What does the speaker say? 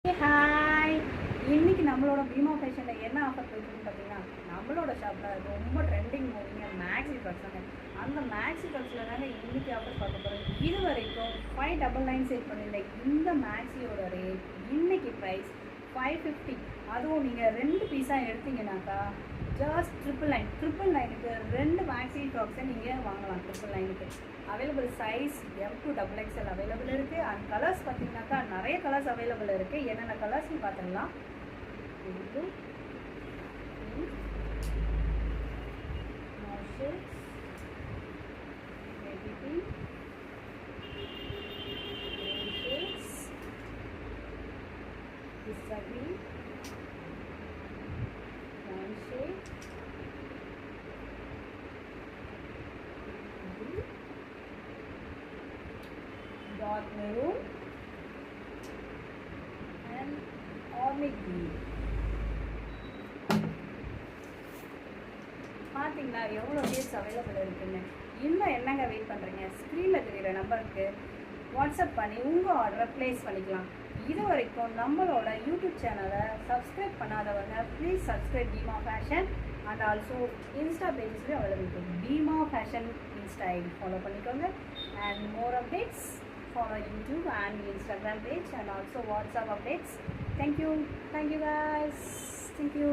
Hi, இன்னைக்கு நம்மளோட பீமா ஃபேஷனில் என்ன ஆஃபர் போயிட்டுருக்குன்னு பார்த்தீங்கன்னா, நம்மளோட ஷாப்பில் ரொம்ப ட்ரெண்டிங் மூவிங்க மேக்ஸி ட்ரக்ஸுங்க. அந்த மேக்ஸி ட்ரக்ஸில் தாங்க இன்றைக்கி ஆஃபர் பார்க்க போகிறோம். இது வரைக்கும் 599 சேல் பண்ணியிருந்தேன். இந்த மேக்ஸியோட ரேட் இன்னைக்கு ப்ரைஸ் 550. அதுவும் நீங்கள் 2 பீஸாக எடுத்தீங்கன்னாக்கா ஜஸ்ட் 999க்கு 2 மேக்ஸி ஃப்ராக்ஸை நீங்கள் வாங்கலாம். 999க்கு available size M to XXL available இருக்குது. அண்ட் கலர்ஸ் பார்த்தீங்கன்னாக்கா நிறைய கலர்ஸ் அவைலபிள் இருக்குது. என்னென்ன கலர்ஸ்னு பார்த்துக்கலாம். Dark maroon and olive green. பார்த்தீங்களா எவ்வளோ டேட்ஸ் அவைலபிள் இருக்குன்னு. இன்னும் என்னங்க வெயிட் பண்ணுறீங்க? ஸ்க்ரீனில் தெரிகிற நம்பருக்கு வாட்ஸ்அப் பண்ணி உங்கள் ஆர்டரை ப்ளேஸ் பண்ணிக்கலாம். இது வரைக்கும் நம்மளோட யூடியூப் சேனலை சப்ஸ்கிரைப் பண்ணாதவங்க please subscribe Bheema fashion. And also insta பேஜஸ்லேயும் அவைலபிள் இருக்குது. Bheema fashion insta ID follow பண்ணிக்கோங்க. And more updates follow YouTube and Instagram page and also WhatsApp updates. Thank you guys. Thank you.